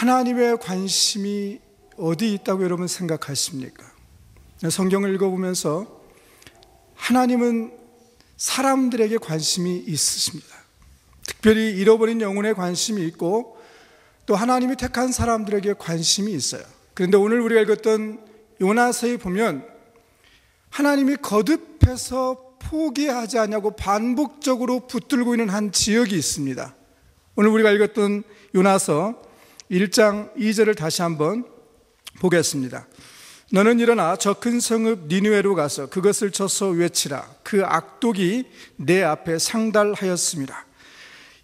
하나님의 관심이 어디 있다고 여러분 생각하십니까? 성경을 읽어보면서 하나님은 사람들에게 관심이 있으십니다. 특별히 잃어버린 영혼에 관심이 있고 또 하나님이 택한 사람들에게 관심이 있어요. 그런데 오늘 우리가 읽었던 요나서에 보면 하나님이 거듭해서 포기하지 않냐고 반복적으로 붙들고 있는 한 지역이 있습니다. 오늘 우리가 읽었던 요나서 1장 2절을 다시 한번 보겠습니다. 너는 일어나 저 큰 성읍 니느웨로 가서 그것을 쳐서 외치라. 그 악독이 내 앞에 상달하였습니다.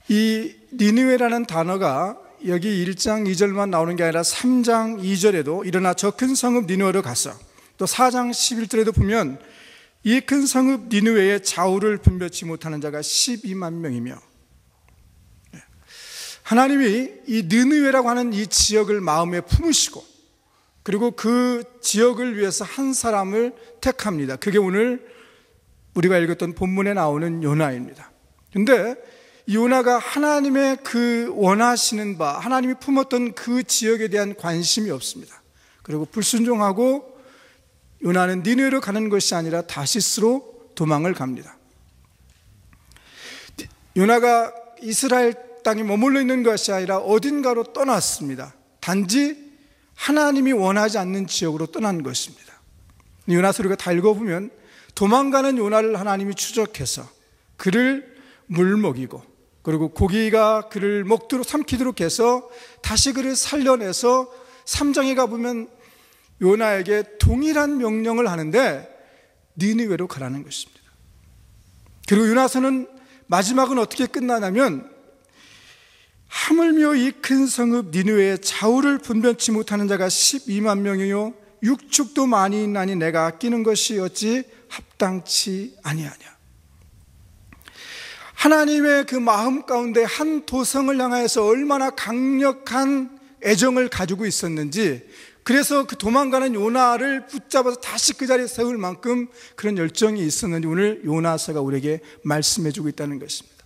이 니느웨라는 단어가 여기 1장 2절만 나오는 게 아니라 3장 2절에도 일어나 저 큰 성읍 니느웨로 가서, 또 4장 11절에도 보면 이 큰 성읍 니느웨의 좌우를 분별치 못하는 자가 12만 명이며, 하나님이 이 니느웨라고 하는 이 지역을 마음에 품으시고 그리고 그 지역을 위해서 한 사람을 택합니다. 그게 오늘 우리가 읽었던 본문에 나오는 요나입니다. 그런데 요나가 하나님의 그 원하시는 바, 하나님이 품었던 그 지역에 대한 관심이 없습니다. 그리고 불순종하고 요나는 니느웨로 가는 것이 아니라 다시스로 도망을 갑니다. 요나가 이스라엘 땅에 머물러 있는 것이 아니라 어딘가로 떠났습니다. 단지 하나님이 원하지 않는 지역으로 떠난 것입니다. 요나서를 다 읽어보면 도망가는 요나를 하나님이 추적해서 그를 물먹이고, 그리고 고기가 그를 먹도록 삼키도록 해서 다시 그를 살려내서 3장에 가보면 요나에게 동일한 명령을 하는데 니느웨로 가라는 것입니다. 그리고 요나서는 마지막은 어떻게 끝나냐면 하물며 이 큰 성읍 니느웨의 좌우를 분별치 못하는 자가 12만 명이요 육축도 많이 있나니 내가 아끼는 것이 어찌 합당치 아니하냐. 하나님의 그 마음 가운데 한 도성을 향하여서 얼마나 강력한 애정을 가지고 있었는지, 그래서 그 도망가는 요나를 붙잡아서 다시 그 자리에 세울 만큼 그런 열정이 있었는지 오늘 요나서가 우리에게 말씀해 주고 있다는 것입니다.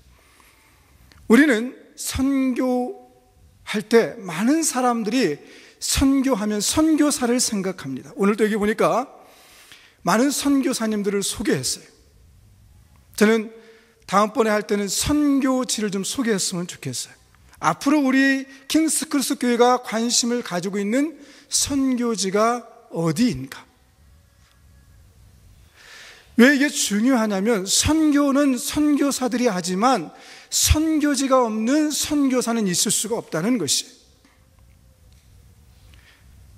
우리는 선교할 때 많은 사람들이 선교하면 선교사를 생각합니다. 오늘도 여기 보니까 많은 선교사님들을 소개했어요. 저는 다음번에 할 때는 선교지를 좀 소개했으면 좋겠어요. 앞으로 우리 킹스크루스 교회가 관심을 가지고 있는 선교지가 어디인가? 왜 이게 중요하냐면 선교는 선교사들이 하지만 선교지가 없는 선교사는 있을 수가 없다는 것이.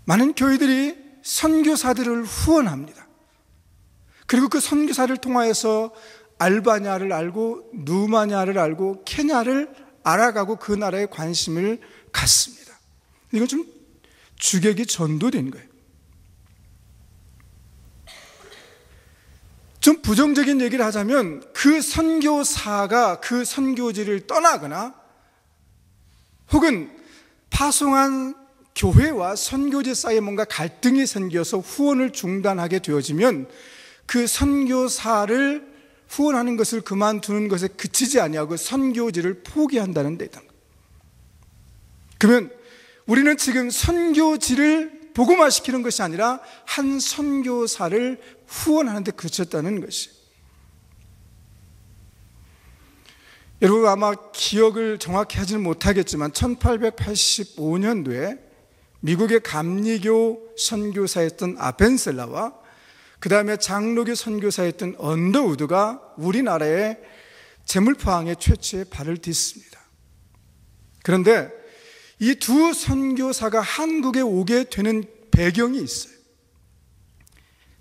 많은 교회들이 선교사들을 후원합니다. 그리고 그 선교사를 통하여서 알바냐를 알고 누마냐를 알고 케냐를 알아가고 그 나라에 관심을 갖습니다. 이건 좀 주객이 전도된 거예요. 좀 부정적인 얘기를 하자면 그 선교사가 그 선교지를 떠나거나 혹은 파송한 교회와 선교지 사이에 뭔가 갈등이 생겨서 후원을 중단하게 되어지면 그 선교사를 후원하는 것을 그만두는 것에 그치지 아니하고 선교지를 포기한다는 데다. 그러면 우리는 지금 선교지를 복음화시키는 것이 아니라 한 선교사를 후원하는 데 그쳤다는 것이. 여러분 아마 기억을 정확히 하지는 못하겠지만 1885년도에 미국의 감리교 선교사였던 아벤셀라와 그 다음에 장로교 선교사였던 언더우드가 우리나라의 재물포항에 최초의 발을 딛습니다. 그런데 이 두 선교사가 한국에 오게 되는 배경이 있어요.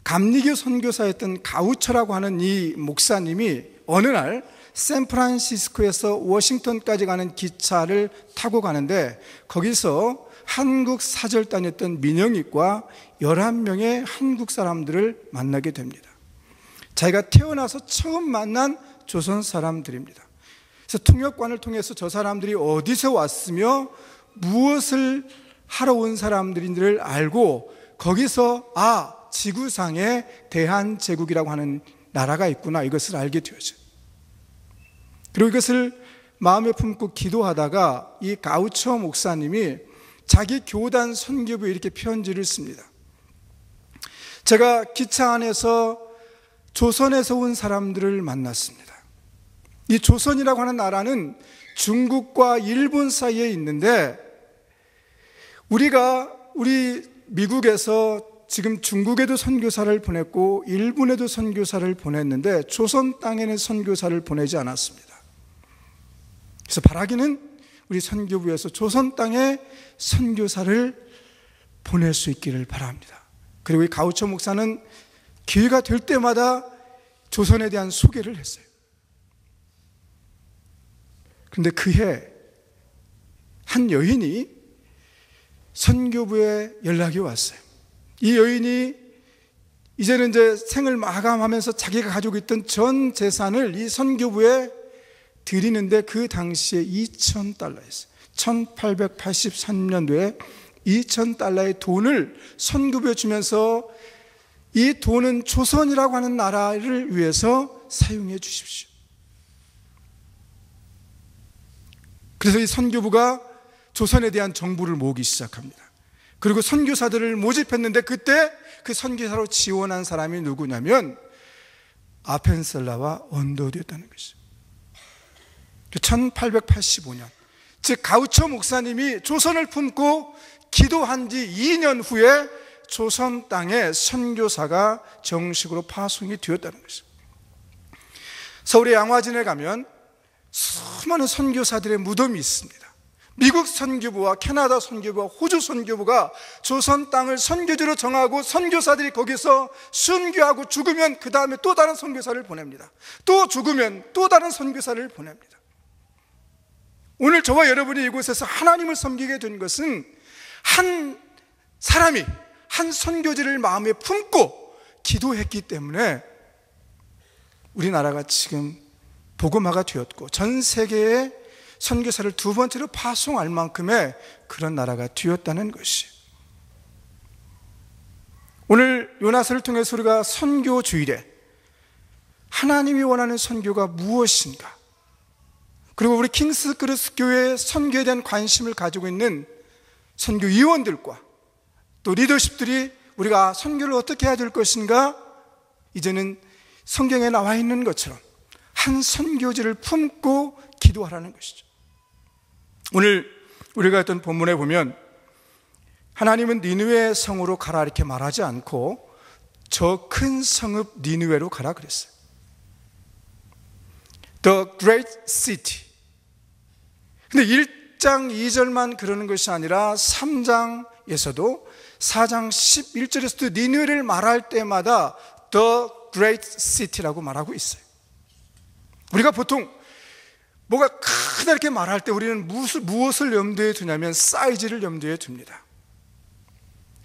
감리교 선교사였던 가우처라고 하는 이 목사님이 어느 날 샌프란시스코에서 워싱턴까지 가는 기차를 타고 가는데 거기서 한국 사절단이었던 민영익과 11명의 한국 사람들을 만나게 됩니다. 자기가 태어나서 처음 만난 조선 사람들입니다. 그래서 통역관을 통해서 저 사람들이 어디서 왔으며 무엇을 하러 온 사람들인지를 알고 거기서 지구상에 대한제국이라고 하는 나라가 있구나, 이것을 알게 되었죠. 그리고 이것을 마음에 품고 기도하다가 이 가우처 목사님이 자기 교단 선교부에 이렇게 편지를 씁니다. 제가 기차 안에서 조선에서 온 사람들을 만났습니다. 이 조선이라고 하는 나라는 중국과 일본 사이에 있는데, 우리 미국에서 지금 중국에도 선교사를 보냈고 일본에도 선교사를 보냈는데 조선 땅에는 선교사를 보내지 않았습니다. 그래서 바라기는 우리 선교부에서 조선 땅에 선교사를 보낼 수 있기를 바랍니다. 그리고 이 가우처 목사는 기회가 될 때마다 조선에 대한 소개를 했어요. 그런데 그해 한 여인이 선교부에 연락이 왔어요. 이 여인이 이제는 이제 생을 마감하면서 자기가 가지고 있던 전 재산을 이 선교부에 드리는데, 그 당시에 $2,000였어요. 1883년도에 $2,000의 돈을 선교부에 주면서 이 돈은 조선이라고 하는 나라를 위해서 사용해 주십시오. 그래서 이 선교부가 조선에 대한 정보를 모으기 시작합니다. 그리고 선교사들을 모집했는데, 그때 그 선교사로 지원한 사람이 누구냐면 아펜셀라와 언더우드였다는 것이죠. 1885년, 즉 가우처 목사님이 조선을 품고 기도한 지 2년 후에 조선 땅에 선교사가 정식으로 파송이 되었다는 것이죠. 서울의 양화진에 가면 수많은 선교사들의 무덤이 있습니다. 미국 선교부와 캐나다 선교부와 호주 선교부가 조선 땅을 선교지로 정하고 선교사들이 거기서 순교하고 죽으면 그 다음에 또 다른 선교사를 보냅니다. 또 죽으면 또 다른 선교사를 보냅니다. 오늘 저와 여러분이 이곳에서 하나님을 섬기게 된 것은 한 사람이 한 선교지를 마음에 품고 기도했기 때문에 우리나라가 지금 복음화가 되었고 전 세계에 선교사를 두 번째로 파송할 만큼의 그런 나라가 되었다는 것이, 오늘 요나서를 통해서 우리가 선교 주일에 하나님이 원하는 선교가 무엇인가, 그리고 우리 킹스 크로스 교회의 선교에 대한 관심을 가지고 있는 선교위원들과 또 리더십들이 우리가 선교를 어떻게 해야 될 것인가, 이제는 성경에 나와 있는 것처럼 한 선교지를 품고 기도하라는 것이죠. 오늘 우리가 했던 본문에 보면 하나님은 니느웨 성으로 가라 이렇게 말하지 않고 저 큰 성읍 니느웨로 가라 그랬어요. The great city. 근데 1장 2절만 그러는 것이 아니라 3장에서도 4장 11절에서도 니느웨를 말할 때마다 The great city라고 말하고 있어요. 우리가 보통 뭐가 크다 이렇게 말할 때 우리는 무엇을 염두에 두냐면 사이즈를 염두에 둡니다.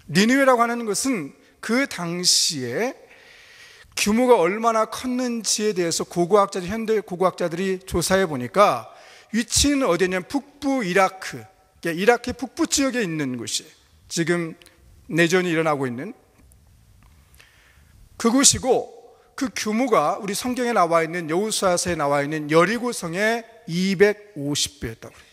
니느웨라고 하는 것은 그 당시에 규모가 얼마나 컸는지에 대해서 현대 고고학자들이 조사해 보니까 위치는 어디냐면 북부 이라크, 이라크 북부 지역에 있는 곳이에요. 지금 내전이 일어나고 있는 그곳이고, 그 규모가 우리 성경에 나와 있는 여호수아서에 나와 있는 여리고성의 250배였다고 해요.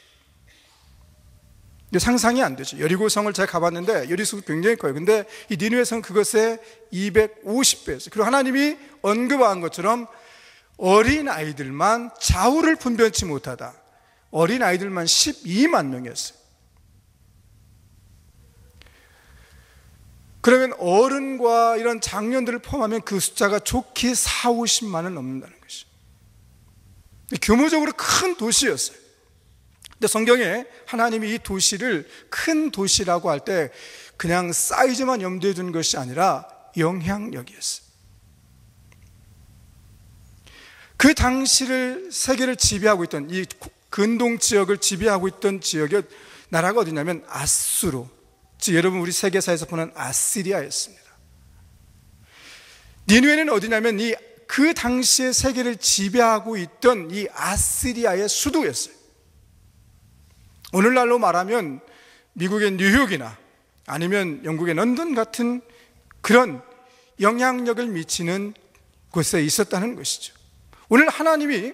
상상이 안 되죠. 여리고성을 제가 가봤는데 여리고성이 굉장히 커요. 근데 이 니느웨성 그것의 250배였어요. 그리고 하나님이 언급한 것처럼 어린아이들만 좌우를 분변치 못하다. 어린아이들만 12만 명이었어요. 그러면 어른과 이런 장년들을 포함하면 그 숫자가 좋게 40-50만을 넘는다는 것이죠. 규모적으로 큰 도시였어요. 근데 성경에 하나님이 이 도시를 큰 도시라고 할 때 그냥 사이즈만 염두에 둔 것이 아니라 영향력이었어요. 그 당시를 세계를 지배하고 있던 이 근동 지역을 지배하고 있던 지역의 나라가 어디냐면 아수르, 즉 여러분 우리 세계사에서 보는 아시리아였습니다. 니느웨는 어디냐면 그 당시에 세계를 지배하고 있던 이 아시리아의 수도였어요. 오늘날로 말하면 미국의 뉴욕이나 아니면 영국의 런던 같은 그런 영향력을 미치는 곳에 있었다는 것이죠. 오늘 하나님이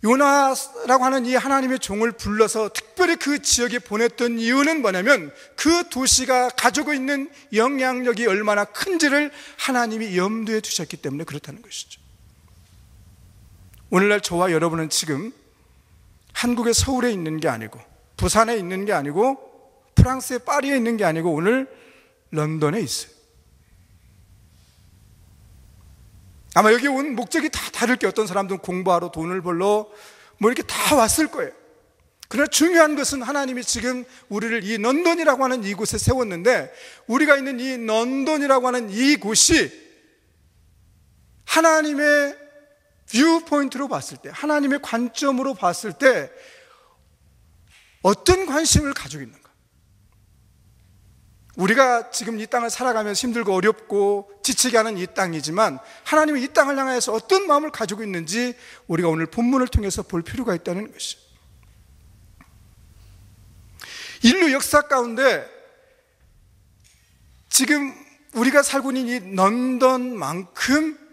요나라고 하는 이 하나님의 종을 불러서 특별히 그 지역에 보냈던 이유는 뭐냐면 그 도시가 가지고 있는 영향력이 얼마나 큰지를 하나님이 염두에 두셨기 때문에 그렇다는 것이죠. 오늘날 저와 여러분은 지금 한국의 서울에 있는 게 아니고, 부산에 있는 게 아니고, 프랑스의 파리에 있는 게 아니고, 오늘 런던에 있어요. 아마 여기 온 목적이 다 다를 게, 어떤 사람들은 공부하러 돈을 벌러 뭐 이렇게 다 왔을 거예요. 그러나 중요한 것은 하나님이 지금 우리를 이 런던이라고 하는 이곳에 세웠는데, 우리가 있는 이 런던이라고 하는 이곳이 하나님의 뷰 포인트로 봤을 때, 하나님의 관점으로 봤을 때 어떤 관심을 가지고 있는가? 우리가 지금 이 땅을 살아가면서 힘들고 어렵고 지치게 하는 이 땅이지만, 하나님은 이 땅을 향해서 어떤 마음을 가지고 있는지 우리가 오늘 본문을 통해서 볼 필요가 있다는 것이죠. 인류 역사 가운데 지금 우리가 살고 있는 이 런던만큼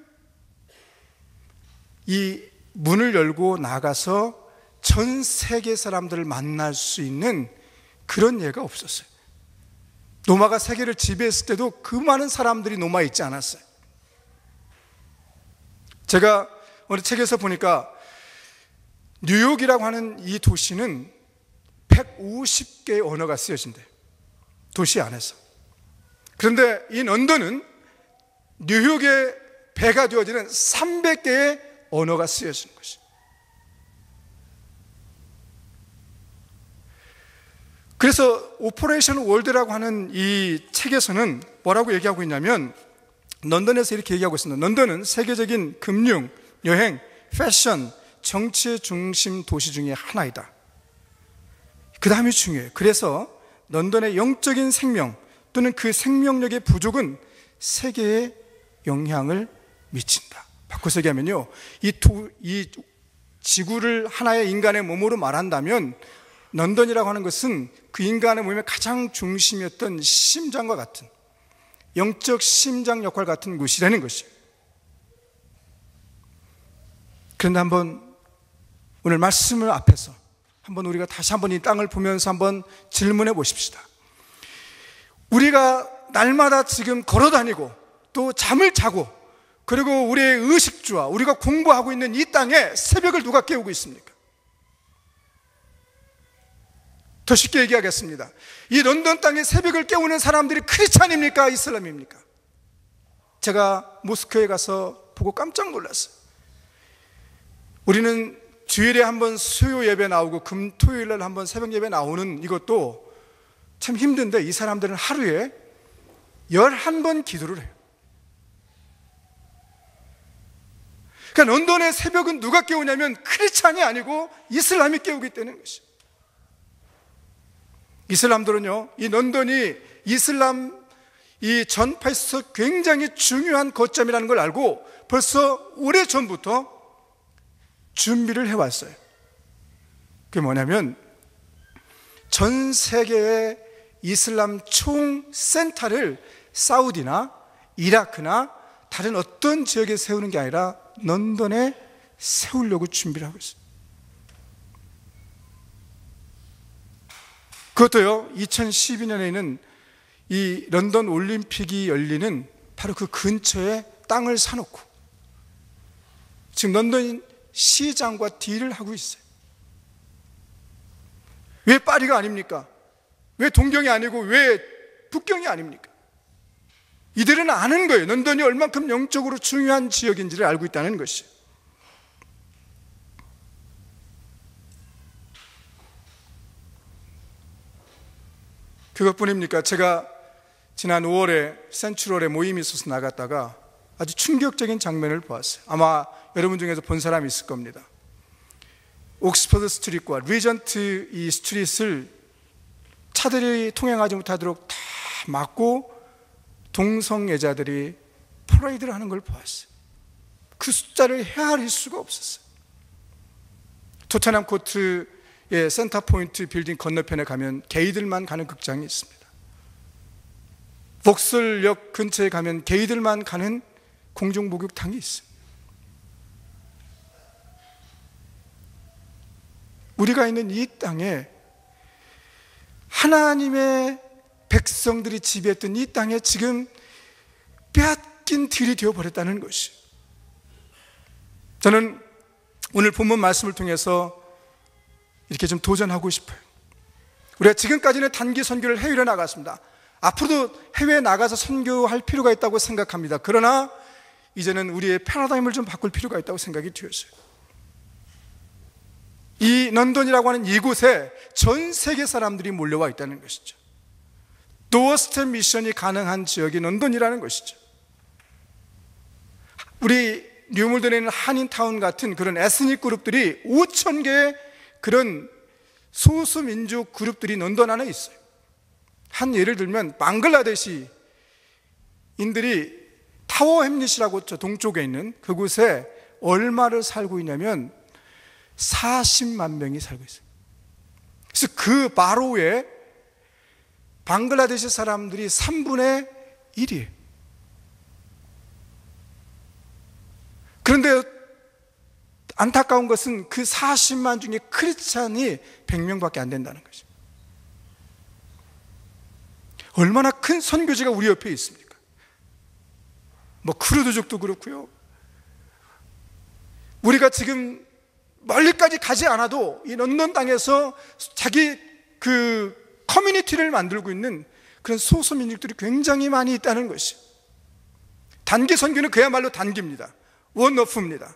이 문을 열고 나가서 전 세계 사람들을 만날 수 있는 그런 예가 없었어요. 로마가 세계를 지배했을 때도 그 많은 사람들이 로마에 있지 않았어요. 제가 어느 책에서 보니까 뉴욕이라고 하는 이 도시는 150개의 언어가 쓰여진대요, 도시 안에서. 그런데 이 런던은 뉴욕의 배가 되어지는 300개의 언어가 쓰여지는 것이죠. 그래서 오퍼레이션 월드라고 하는 이 책에서는 뭐라고 얘기하고 있냐면, 런던에서 이렇게 얘기하고 있습니다. 런던은 세계적인 금융, 여행, 패션, 정치의 중심 도시 중에 하나이다. 그 다음이 중요해요. 그래서 런던의 영적인 생명 또는 그 생명력의 부족은 세계에 영향을 미친다. 바꿔서 얘기하면요, 이 지구를 하나의 인간의 몸으로 말한다면 런던이라고 하는 것은 그 인간의 몸의 가장 중심이었던 심장과 같은, 영적 심장 역할 같은 곳이라는 것이에요. 그런데 한번 오늘 말씀을 앞에서 한번 우리가 다시 한번 이 땅을 보면서 한번 질문해 보십시다. 우리가 날마다 지금 걸어 다니고 또 잠을 자고, 그리고 우리의 의식주와 우리가 공부하고 있는 이 땅에 새벽을 누가 깨우고 있습니까? 더 쉽게 얘기하겠습니다. 이 런던 땅에 새벽을 깨우는 사람들이 크리스찬입니까? 이슬람입니까? 제가 모스크에 가서 보고 깜짝 놀랐어요. 우리는 주일에 한번 수요 예배 나오고 금, 토요일 날 한번 새벽 예배 나오는 이것도 참 힘든데, 이 사람들은 하루에 11번 기도를 해요. 그러니까 런던의 새벽은 누가 깨우냐면 크리스찬이 아니고 이슬람이 깨우기 때문인 것이에요. 이슬람들은요, 이 런던이 이슬람 이 전파에서 굉장히 중요한 거점이라는 걸 알고 벌써 오래전부터 준비를 해왔어요. 그게 뭐냐면, 전 세계의 이슬람 총 센터를 사우디나 이라크나 다른 어떤 지역에 세우는 게 아니라 런던에 세우려고 준비를 하고 있어요. 그것도요, 2012년에는 이 런던 올림픽이 열리는 바로 그 근처에 땅을 사놓고 지금 런던 시장과 딜을 하고 있어요. 왜 파리가 아닙니까? 왜 동경이 아니고 왜 북경이 아닙니까? 이들은 아는 거예요. 런던이 얼만큼 영적으로 중요한 지역인지를 알고 있다는 것이에요. 그것뿐입니까? 제가 지난 5월에 센츄럴에 모임이 있어서 나갔다가 아주 충격적인 장면을 보았어요. 아마 여러분 중에서 본 사람이 있을 겁니다. 옥스퍼드 스트릿과 리전트 이 스트릿을 차들이 통행하지 못하도록 다 막고 동성애자들이 퍼레이드를 하는 걸 보았어요. 그 숫자를 헤아릴 수가 없었어요. 토트넘 코트의 센터포인트 빌딩 건너편에 가면 게이들만 가는 극장이 있습니다. 복설역 근처에 가면 게이들만 가는 공중목욕탕이 있습니다. 우리가 있는 이 땅에 하나님의 백성들이 지배했던 이 땅에 지금 빼앗긴 들이 되어버렸다는 것이, 저는 오늘 본문 말씀을 통해서 이렇게 좀 도전하고 싶어요. 우리가 지금까지는 단기 선교를 해외로 나갔습니다. 앞으로도 해외에 나가서 선교할 필요가 있다고 생각합니다. 그러나 이제는 우리의 패러다임을 좀 바꿀 필요가 있다고 생각이 되었어요. 이 런던이라고 하는 이곳에 전 세계 사람들이 몰려와 있다는 것이죠. 도어스텝 미션이 가능한 지역이 런던이라는 것이죠. 우리 뉴물던에 있는 한인타운 같은 그런 에스닉 그룹들이 5,000개의 그런 소수민족 그룹들이 런던 안에 있어요. 한 예를 들면 방글라데시인들이 타워 햄릿이라고 저 동쪽에 있는 그곳에 얼마를 살고 있냐면 40만 명이 살고 있어요. 그래서 그 바로에 방글라데시 사람들이 3분의 1이에요. 그런데 안타까운 것은 그 40만 중에 크리스찬이 100명밖에 안 된다는 거죠. 얼마나 큰 선교지가 우리 옆에 있습니까? 뭐 크루드족도 그렇고요. 우리가 지금 멀리까지 가지 않아도 이 런던 땅에서 자기 그 커뮤니티를 만들고 있는 그런 소수민족들이 굉장히 많이 있다는 것이, 단기 선교는 그야말로 단기입니다. 원오프입니다.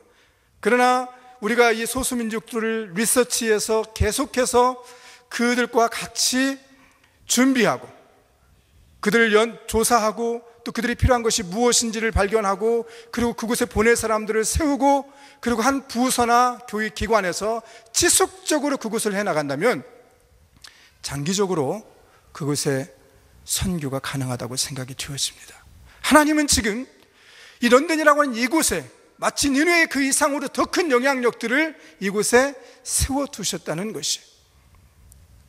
그러나 우리가 이 소수민족들을 리서치해서 계속해서 그들과 같이 준비하고 그들을 조사하고 또 그들이 필요한 것이 무엇인지를 발견하고 그리고 그곳에 보낼 사람들을 세우고 그리고 한 부서나 교육기관에서 지속적으로 그곳을 해나간다면 장기적으로 그곳에 선교가 가능하다고 생각이 되어집니다. 하나님은 지금 이 런던이라고 하는 이곳에 마치 니느웨의 그 이상으로 더 큰 영향력들을 이곳에 세워두셨다는 것이,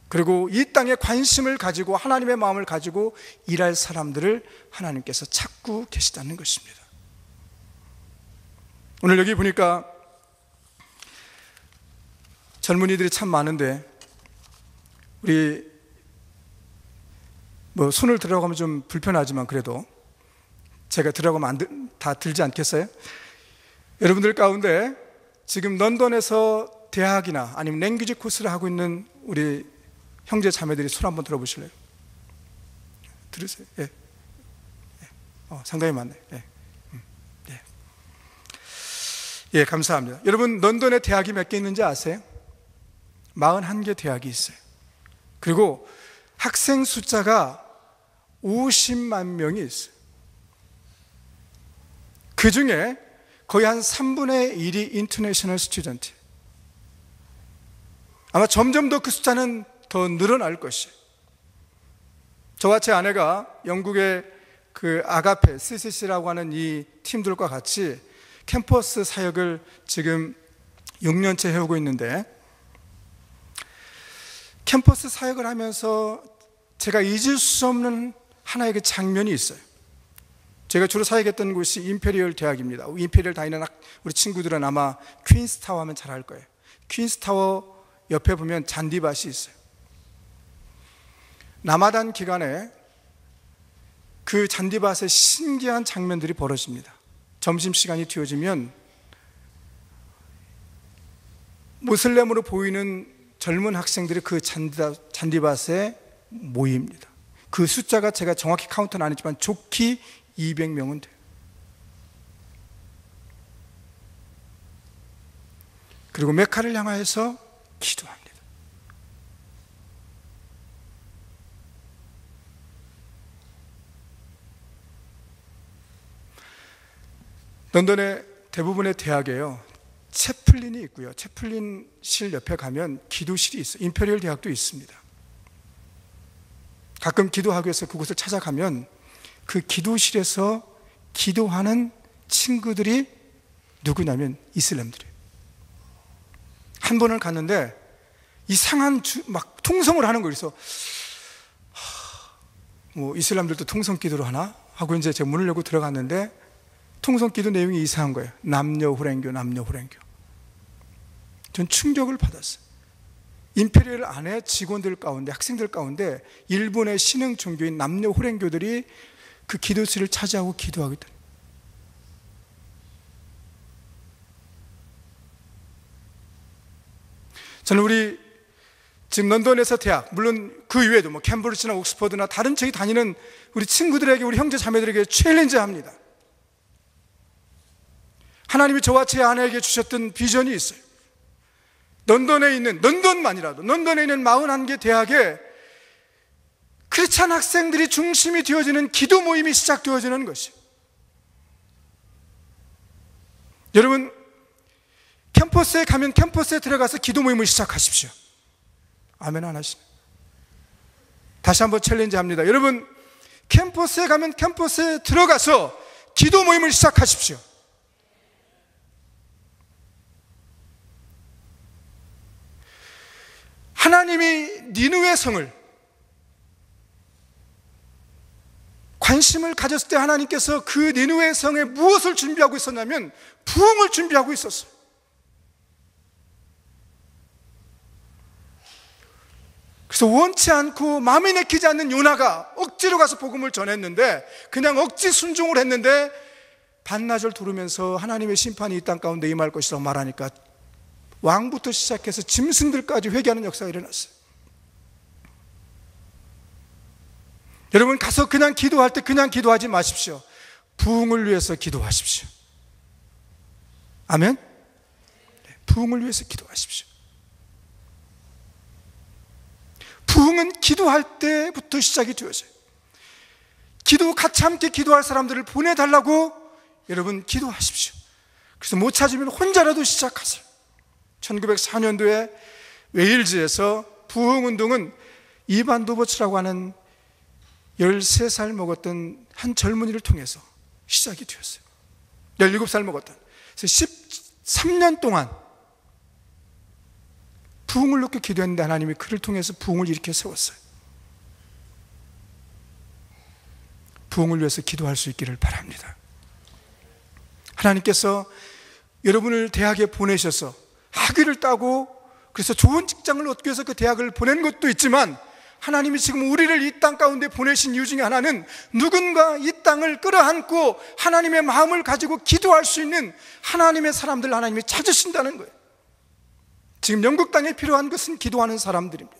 그리고 이 땅에 관심을 가지고 하나님의 마음을 가지고 일할 사람들을 하나님께서 찾고 계시다는 것입니다. 오늘 여기 보니까 젊은이들이 참 많은데 우리 뭐 손을 들어가면 좀 불편하지만 그래도 제가 들어가면 다 들지 않겠어요? 여러분들 가운데 지금 런던에서 대학이나 아니면 랭귀지 코스를 하고 있는 우리 형제 자매들이 손 한번 들어보실래요? 들으세요? 예. 상당히 많네. 예. 예. 예, 감사합니다. 여러분, 런던에 대학이 몇 개 있는지 아세요? 41개 대학이 있어요. 그리고 학생 숫자가 50만 명이 있어요. 그 중에 거의 한 3분의 1이 인터내셔널 스튜던트. 아마 점점 더 그 숫자는 더 늘어날 것이에요. 저와 제 아내가 영국의 그 아가페, CCC라고 하는 이 팀들과 같이 캠퍼스 사역을 지금 6년째 해오고 있는데, 캠퍼스 사역을 하면서 제가 잊을 수 없는 하나의 그 장면이 있어요. 제가 주로 사역했던 곳이 임페리얼 대학입니다. 임페리얼 다니는 우리 친구들은 아마 퀸스타워 하면 잘 알 거예요. 퀸스타워 옆에 보면 잔디밭이 있어요. 라마단 기간에 그 잔디밭에 신기한 장면들이 벌어집니다. 점심시간이 되어지면 모슬렘으로 보이는 젊은 학생들이 그 잔디밭에 모입니다. 그 숫자가 제가 정확히 카운트는 안 했지만 좋게 200명은 돼요. 그리고 메카를 향하여서 기도합니다. 런던의 대부분의 대학에요, 채플린이 있고요. 채플린실 옆에 가면 기도실이 있어요. 임페리얼 대학도 있습니다. 가끔 기도하기 위해서 그곳을 찾아가면 그 기도실에서 기도하는 친구들이 누구냐면 이슬람들이에요. 한 번을 갔는데 이상한 막 통성을 하는 거예요. 그래서 뭐 이슬람들도 통성 기도를 하나 하고 이제 제가 문을 열고 들어갔는데 통성 기도 내용이 이상한 거예요. 남녀 후랭교. 전 충격을 받았어요. 임페리얼 안에 직원들 가운데, 학생들 가운데 일본의 신흥 종교인 남녀 호랭교들이 그 기도실을 차지하고 기도하거든. 저는 우리 지금 런던에서 대학, 물론 그 이외에도 뭐 캠브리지나 옥스퍼드나 다른 저기 다니는 우리 친구들에게, 우리 형제 자매들에게 챌린지합니다. 하나님이 저와 제 아내에게 주셨던 비전이 있어요. 런던에 있는, 런던만이라도 런던에 있는 41개 대학에 크리스찬 학생들이 중심이 되어지는 기도 모임이 시작되어지는 것이. 여러분, 캠퍼스에 가면 캠퍼스에 들어가서 기도 모임을 시작하십시오. 아멘 안 하시네. 다시 한번 챌린지합니다. 여러분, 캠퍼스에 가면 캠퍼스에 들어가서 기도 모임을 시작하십시오. 하나님이 니느웨 성을 관심을 가졌을 때 하나님께서 그 니느웨 성에 무엇을 준비하고 있었냐면 부흥을 준비하고 있었어요. 그래서 원치 않고 마음에 내키지 않는 요나가 억지로 가서 복음을 전했는데, 그냥 억지 순종을 했는데 반나절 두르면서 하나님의 심판이 이 땅 가운데 임할 것이라고 말하니까 왕부터 시작해서 짐승들까지 회개하는 역사가 일어났어요. 여러분, 가서 그냥 기도할 때 그냥 기도하지 마십시오. 부흥을 위해서 기도하십시오. 아멘? 부흥을 위해서 기도하십시오. 부흥은 기도할 때부터 시작이 되어져요. 기도, 같이 함께 기도할 사람들을 보내달라고 여러분 기도하십시오. 그래서 못 찾으면 혼자라도 시작하세요. 1904년도에 웨일즈에서 부흥운동은 이반 도버츠라고 하는 13살 먹었던 한 젊은이를 통해서 시작이 되었어요. 17살 먹었던. 그래서 13년 동안 부흥을 놓고 기도했는데 하나님이 그를 통해서 부흥을 일으켜 세웠어요. 부흥을 위해서 기도할 수 있기를 바랍니다. 하나님께서 여러분을 대학에 보내셔서 학위를 따고 그래서 좋은 직장을 얻기 위해서 그 대학을 보낸 것도 있지만, 하나님이 지금 우리를 이 땅 가운데 보내신 이유 중에 하나는 누군가 이 땅을 끌어안고 하나님의 마음을 가지고 기도할 수 있는 하나님의 사람들 하나님이 찾으신다는 거예요. 지금 영국 땅에 필요한 것은 기도하는 사람들입니다.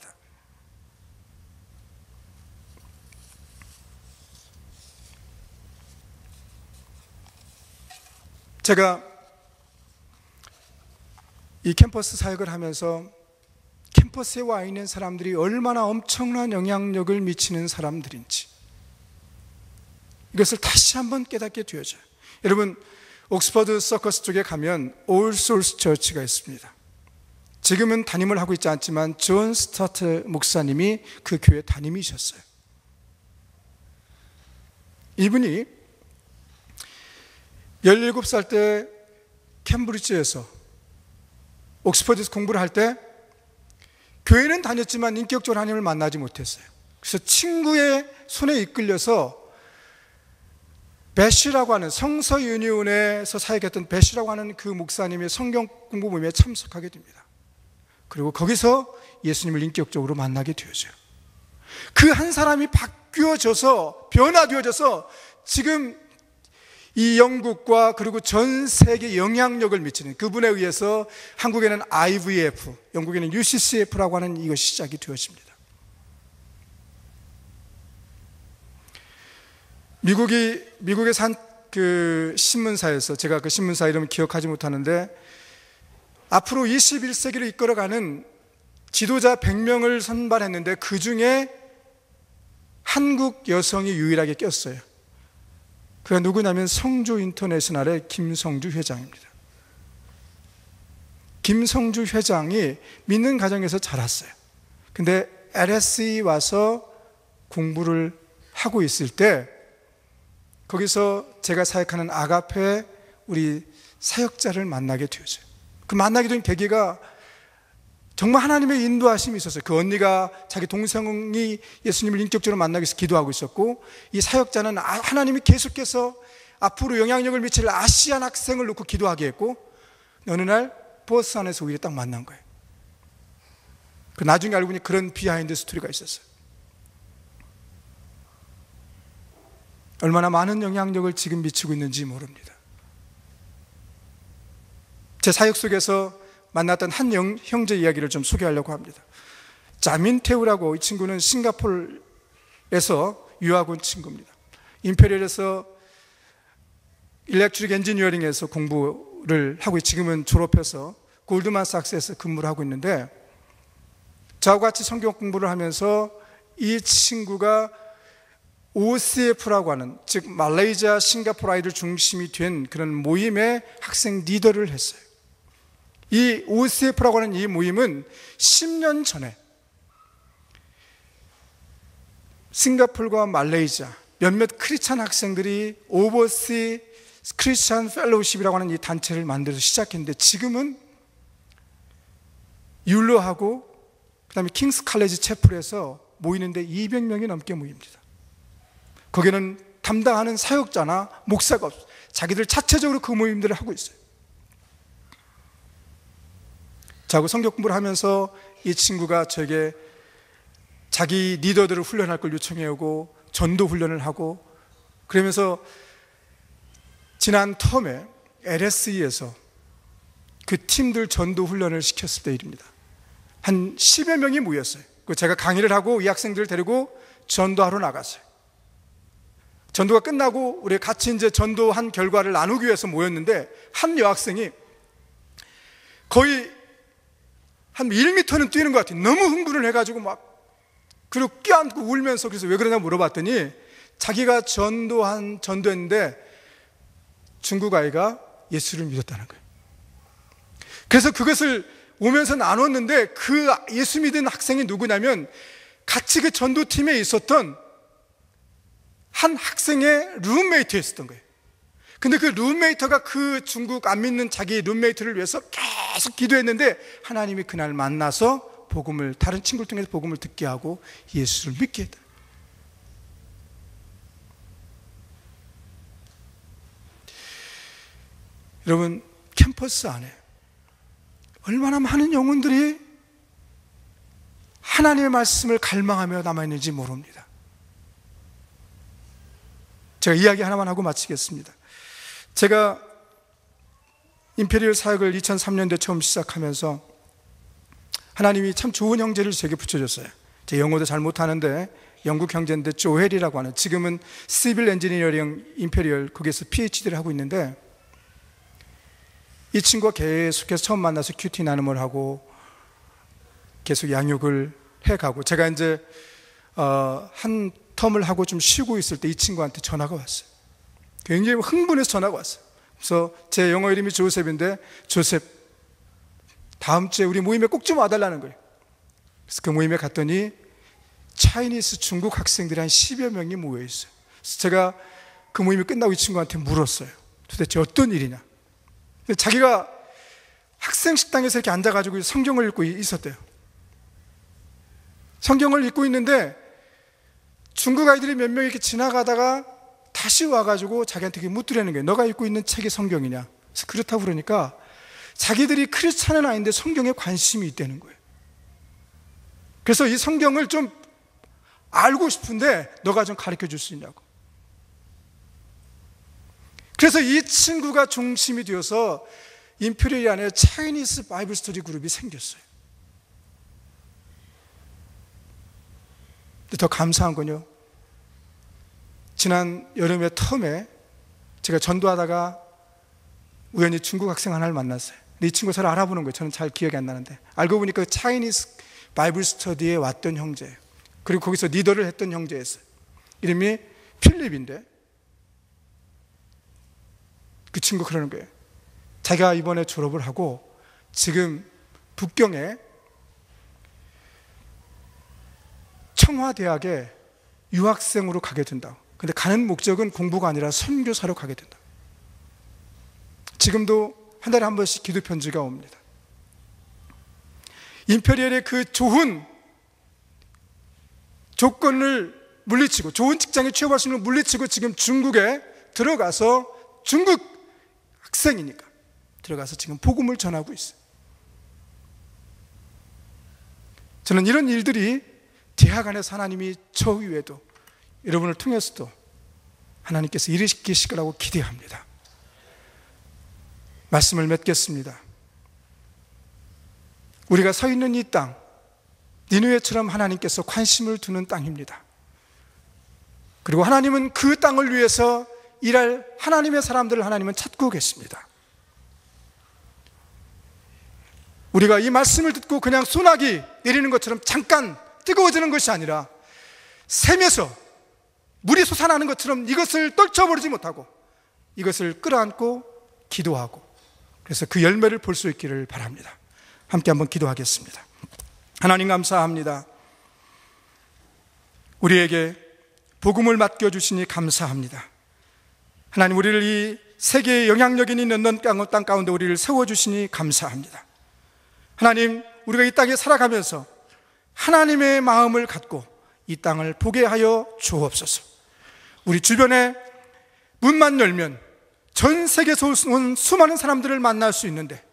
제가 이 캠퍼스 사역을 하면서 캠퍼스에 와 있는 사람들이 얼마나 엄청난 영향력을 미치는 사람들인지 이것을 다시 한번 깨닫게 되어져요. 여러분, 옥스퍼드 서커스 쪽에 가면 올 소울스 처치가 있습니다. 지금은 담임을 하고 있지 않지만 존 스타트 목사님이 그 교회 담임이셨어요. 이분이 17살 때 캠브리지에서 옥스퍼드에서 공부를 할 때 교회는 다녔지만 인격적으로 하나님을 만나지 못했어요. 그래서 친구의 손에 이끌려서 배시라고 하는 성서 유니온에서 사역했던 배시라고 하는 그 목사님의 성경 공부 모임에 참석하게 됩니다. 그리고 거기서 예수님을 인격적으로 만나게 되어져요. 그 한 사람이 바뀌어져서 변화되어져서 지금 이 영국과 그리고 전 세계 영향력을 미치는, 그분에 의해서 한국에는 IVF, 영국에는 UCCF라고 하는 이것이 시작이 되어집니다. 미국에서 한 그 신문사에서, 제가 그 신문사 이름을 기억하지 못하는데, 앞으로 21세기를 이끌어가는 지도자 100명을 선발했는데 그 중에 한국 여성이 유일하게 꼈어요. 그가 누구냐면 성주 인터내셔널의 김성주 회장입니다. 김성주 회장이 믿는 가정에서 자랐어요. 근데 LSE 와서 공부를 하고 있을 때 거기서 제가 사역하는 아가페 우리 사역자를 만나게 되었어요. 그 만나게 된 계기가 정말 하나님의 인도하심이 있었어요. 그 언니가 자기 동생이 예수님을 인격적으로 만나기 위해서 기도하고 있었고, 이 사역자는 하나님이 계속해서 앞으로 영향력을 미칠 아시안 학생을 놓고 기도하게 했고, 어느 날 버스 안에서 우리를 딱 만난 거예요. 그 나중에 알고 보니 그런 비하인드 스토리가 있었어요. 얼마나 많은 영향력을 지금 미치고 있는지 모릅니다. 제 사역 속에서 만났던 한 형제 이야기를 좀 소개하려고 합니다. 자민테우라고, 이 친구는 싱가포르에서 유학 온 친구입니다. 임페리얼에서 일렉트릭 엔지니어링에서 공부를 하고 지금은 졸업해서 골드만삭스에서 근무를 하고 있는데, 저하고 같이 성경 공부를 하면서 이 친구가 OCF라고 하는, 즉 말레이시아 싱가포르 아이들 중심이 된 그런 모임의 학생 리더를 했어요. 이 OCF라고 하는 이 모임은 10년 전에 싱가포르와 말레이시아 몇몇 크리스찬 학생들이 오버시 크리스찬 펠로우십이라고 하는 이 단체를 만들어서 시작했는데, 지금은 율로하고 그 다음에 킹스 칼레지 채플에서 모이는데 200명이 넘게 모입니다. 거기는 담당하는 사역자나 목사가 없어요. 자기들 자체적으로 그 모임들을 하고 있어요. 자고 성경 공부를 하면서 이 친구가 저에게 자기 리더들을 훈련할 걸 요청해 오고 전도 훈련을 하고, 그러면서 지난 텀에 LSE에서 그 팀들 전도 훈련을 시켰을 때 일입니다. 한 10여 명이 모였어요. 제가 강의를 하고 이 학생들을 데리고 전도하러 나갔어요. 전도가 끝나고 우리 같이 이제 전도한 결과를 나누기 위해서 모였는데, 한 여학생이 거의 한 1m는 뛰는 것 같아요. 너무 흥분을 해가지고 막, 그리고 껴안고 울면서, 그래서 왜 그러냐 물어봤더니 자기가 전도했는데 중국 아이가 예수를 믿었다는 거예요. 그래서 그것을 오면서 나눴는데, 그 예수 믿은 학생이 누구냐면 같이 그 전도팀에 있었던 한 학생의 룸메이트였었던 거예요. 근데 그 룸메이트가 그 중국 안 믿는 자기 룸메이트를 위해서 계속 기도했는데, 하나님이 그날 만나서 복음을, 다른 친구를 통해서 복음을 듣게 하고 예수를 믿게 했다. 여러분, 캠퍼스 안에 얼마나 많은 영혼들이 하나님의 말씀을 갈망하며 남아있는지 모릅니다. 제가 이야기 하나만 하고 마치겠습니다. 제가 임페리얼 사역을 2003년도에 처음 시작하면서 하나님이 참 좋은 형제를 제게 붙여줬어요. 제 영어도 잘 못하는데 영국 형제인데 조헬이라고 하는, 지금은 시빌 엔지니어링 임페리얼 거기에서 PhD를 하고 있는데, 이 친구가 계속해서 처음 만나서 큐티 나눔을 하고 계속 양육을 해가고, 제가 이제 한 텀을 하고 좀 쉬고 있을 때 이 친구한테 전화가 왔어요. 굉장히 흥분해서 전화가 왔어요. 그래서 제 영어 이름이 조셉인데, 조셉, 다음 주에 우리 모임에 꼭 좀 와달라는 거예요. 그래서 그 모임에 갔더니 차이니스 중국 학생들이 한 10여 명이 모여있어요. 그래서 제가 그 모임이 끝나고 이 친구한테 물었어요. 도대체 어떤 일이냐. 자기가 학생 식당에서 이렇게 앉아가지고 성경을 읽고 있었대요. 성경을 읽고 있는데 중국 아이들이 몇 명 이렇게 지나가다가 다시 와가지고 자기한테 묻더라는 거예요. 너가 읽고 있는 책이 성경이냐? 그래서 그렇다고 그러니까 자기들이 크리스찬은 아닌데 성경에 관심이 있다는 거예요. 그래서 이 성경을 좀 알고 싶은데 너가 좀 가르쳐 줄 수 있냐고. 그래서 이 친구가 중심이 되어서 임페리얼 안에 차이니스 바이블 스터디 그룹이 생겼어요. 근데 더 감사한 건요, 지난 여름의 텀에 제가 전도하다가 우연히 중국 학생 하나를 만났어요. 근데 이 친구 저를 알아보는 거예요. 저는 잘 기억이 안 나는데, 알고 보니까 차이니스 바이블 스터디에 왔던 형제예요. 그리고 거기서 리더를 했던 형제였어요. 이름이 필립인데, 그 친구 그러는 거예요. 자기가 이번에 졸업을 하고 지금 북경에 청와대학에 유학생으로 가게 된다. 근데 가는 목적은 공부가 아니라 선교사로 가게 된다. 지금도 한 달에 한 번씩 기도 편지가 옵니다. 임페리얼의 그 좋은 조건을 물리치고, 좋은 직장에 취업할 수 있는 걸 물리치고 지금 중국에 들어가서, 중국 학생이니까 들어가서 지금 복음을 전하고 있어요. 저는 이런 일들이 대학 안에서 하나님이 저 위에도 여러분을 통해서도 하나님께서 일으키실 거라고 기대합니다. 말씀을 맺겠습니다. 우리가 서 있는 이 땅, 니느웨처럼 하나님께서 관심을 두는 땅입니다. 그리고 하나님은 그 땅을 위해서 일할 하나님의 사람들을 하나님은 찾고 계십니다. 우리가 이 말씀을 듣고 그냥 소나기 내리는 것처럼 잠깐 뜨거워지는 것이 아니라 샘에서 물이 솟아나는 것처럼 이것을 떨쳐버리지 못하고 이것을 끌어안고 기도하고, 그래서 그 열매를 볼 수 있기를 바랍니다. 함께 한번 기도하겠습니다. 하나님 감사합니다. 우리에게 복음을 맡겨주시니 감사합니다. 하나님, 우리를 이 세계의 영향력이 있는 땅 가운데 우리를 세워주시니 감사합니다. 하나님, 우리가 이 땅에 살아가면서 하나님의 마음을 갖고 이 땅을 보게 하여 주옵소서. 우리 주변에 문만 열면 전 세계에서 온 수많은 사람들을 만날 수 있는데,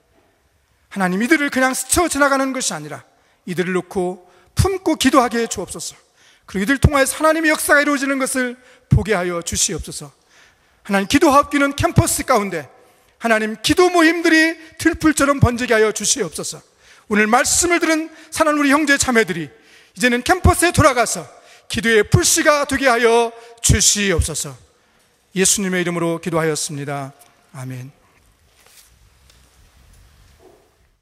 하나님, 이들을 그냥 스쳐 지나가는 것이 아니라 이들을 놓고 품고 기도하게 해 주옵소서. 그리고 이들 통하여서 하나님의 역사가 이루어지는 것을 보게 하여 주시옵소서. 하나님, 기도하옵기는 캠퍼스 가운데 하나님 기도 모임들이 들풀처럼 번지게 하여 주시옵소서. 오늘 말씀을 들은 사랑하는 우리 형제 자매들이 이제는 캠퍼스에 돌아가서 기도의 불씨가 되게 하여 주시옵소서. 예수님의 이름으로 기도하였습니다. 아멘.